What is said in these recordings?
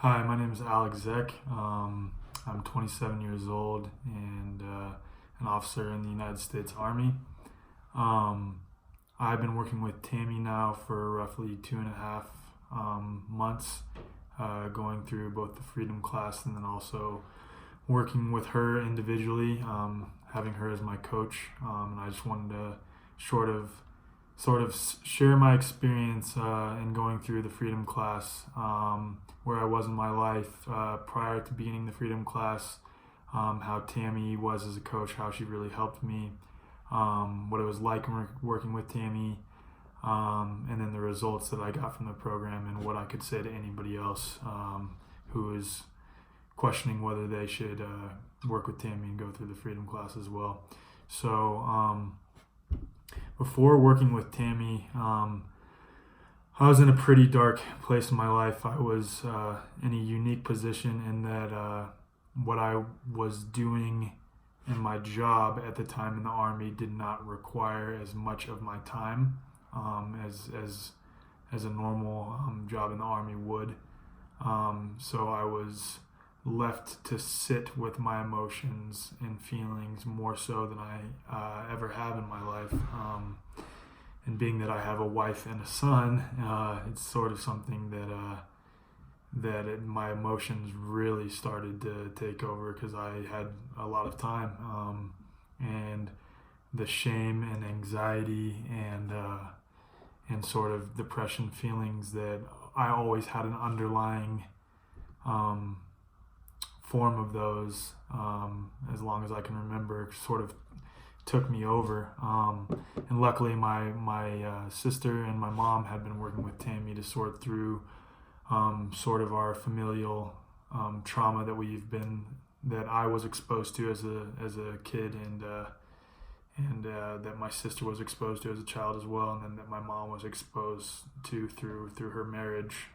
Hi, my name is Alec. I'm 27 years old and an officer in the United States Army. Um, I've been working with Tammy now for roughly 2.5 months, going through both the Freedom class and then also working with her individually, having her as my coach. And I just wanted to sort of share my experience in going through the Freedom class, where I was in my life prior to beginning the Freedom class, how Tammy was as a coach, how she really helped me, what it was like working with Tammy, and then the results that I got from the program and what I could say to anybody else who is questioning whether they should work with Tammy and go through the Freedom class as well. So before working with Tammy, I was in a pretty dark place in my life. I was in a unique position in that what I was doing in my job at the time in the Army did not require as much of my time as a normal job in the Army would. So I was left to sit with my emotions and feelings more so than I ever have in my life. And being that I have a wife and a son, it's sort of something that my emotions really started to take over because I had a lot of time, and the shame and anxiety and sort of depression feelings that I always had an underlying form of those, as long as I can remember, sort of took me over. And luckily my sister and my mom had been working with Tammy to sort through sort of our familial trauma that I was exposed to as a kid, and that my sister was exposed to as a child as well, and then that my mom was exposed to through her marriage.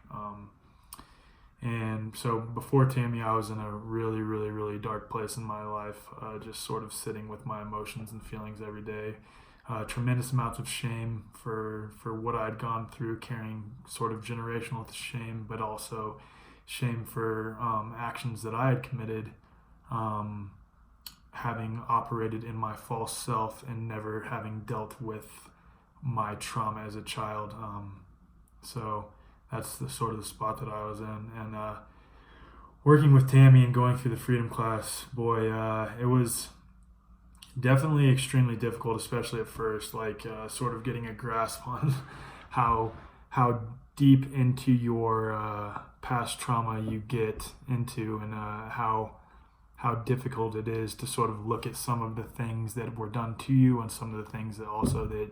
And so before Tammy, I was in a really, really, really dark place in my life, just sort of sitting with my emotions and feelings every day. Tremendous amounts of shame for what I'd gone through, carrying sort of generational shame, but also shame for actions that I had committed, having operated in my false self and never having dealt with my trauma as a child. So that's the sort of the spot that I was in. And working with Tammy and going through the Freedom class, boy, it was definitely extremely difficult, especially at first, like sort of getting a grasp on how deep into your past trauma you get into, and how difficult it is to sort of look at some of the things that were done to you and some of the things that also that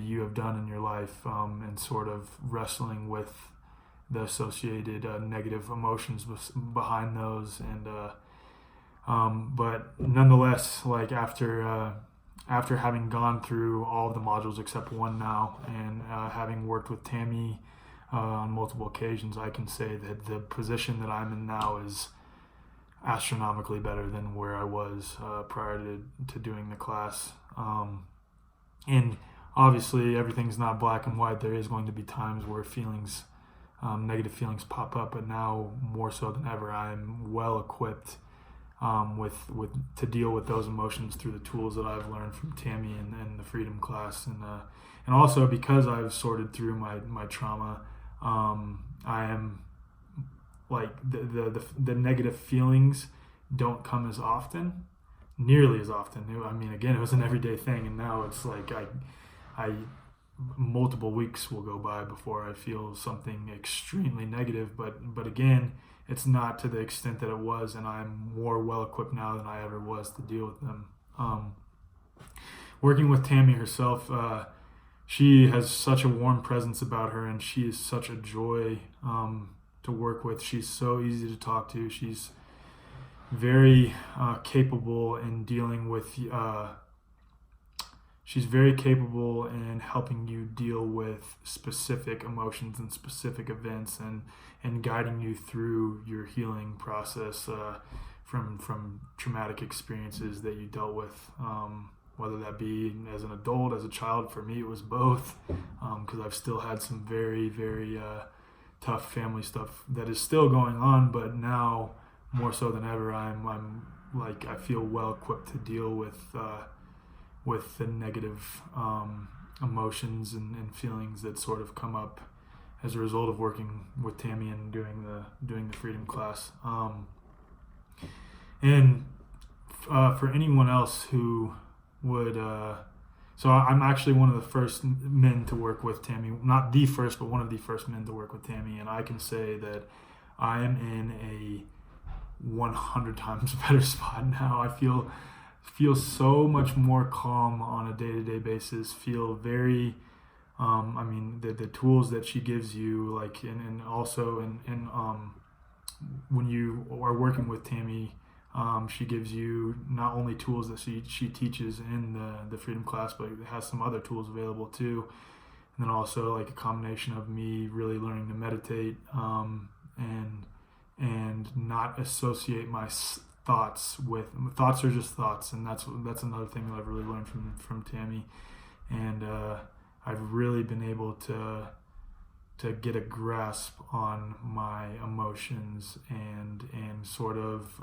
you have done in your life, and sort of wrestling with the associated negative emotions behind those. And but nonetheless, like after having gone through all of the modules except one now, and having worked with Tammy on multiple occasions, I can say that the position that I'm in now is astronomically better than where I was prior to doing the class. And obviously, everything's not black and white. There is going to be times where negative feelings pop up, but now more so than ever, I'm well equipped with to deal with those emotions through the tools that I've learned from Tammy and the Freedom class, and also because I've sorted through my trauma, I am like the negative feelings don't come as often, nearly as often. I mean, again, it was an everyday thing, and now it's like I multiple weeks will go by before I feel something extremely negative, but again, it's not to the extent that it was, and I'm more well equipped now than I ever was to deal with them. Working with Tammy herself, she has such a warm presence about her, and she is such a joy to work with. She's so easy to talk to. She's very capable in dealing with she's very capable in helping you deal with specific emotions and specific events, and guiding you through your healing process from traumatic experiences that you dealt with, whether that be as an adult, as a child. For me, it was both, because I've still had some very, very tough family stuff that is still going on, but now more so than ever, I'm like, I feel well equipped to deal with the negative emotions and feelings that sort of come up as a result of working with Tammy and doing the freedom class. And for anyone else who would, so I'm actually one of the first men to work with Tammy, not the first, but one of the first men to work with Tammy, and I can say that I am in a 100 times better spot now. I feel so much more calm on a day-to-day basis, feel very, I mean, the tools that she gives you, like, and also when you are working with Tammy, she gives you not only tools that she teaches in the freedom class, but it has some other tools available too. And then also like a combination of me really learning to meditate, and not associate my thoughts are just thoughts, and that's another thing that I've really learned from Tammy. And I've really been able to get a grasp on my emotions and sort of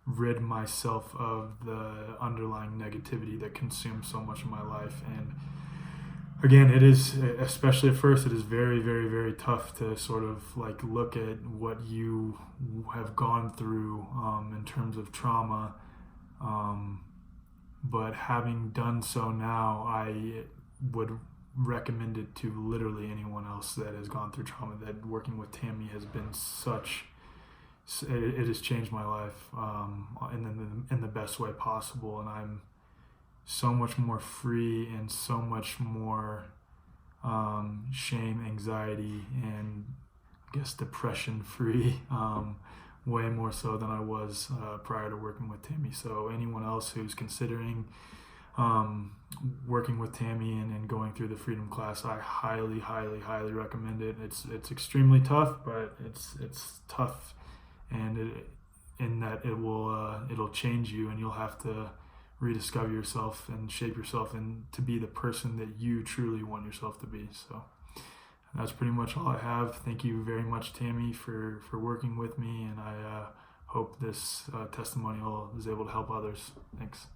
rid myself of the underlying negativity that consumes so much of my life. And again, it is, especially at first, it is very, very, very tough to sort of like look at what you have gone through in terms of trauma. But having done so now, I would recommend it to literally anyone else that has gone through trauma. That working with Tammy has been it has changed my life in the best way possible, and I'm so much more free and so much more shame, anxiety, and I guess depression free, way more so than I was prior to working with Tammy. So anyone else who's considering working with Tammy and going through the freedom class, I highly, highly, highly recommend it. It's extremely tough, but it's tough, and in that it'll change you, and you'll have to rediscover yourself and shape yourself and to be the person that you truly want yourself to be. So that's pretty much all I have. Thank you very much, Tammy, for working with me, and I hope this testimonial is able to help others. Thanks.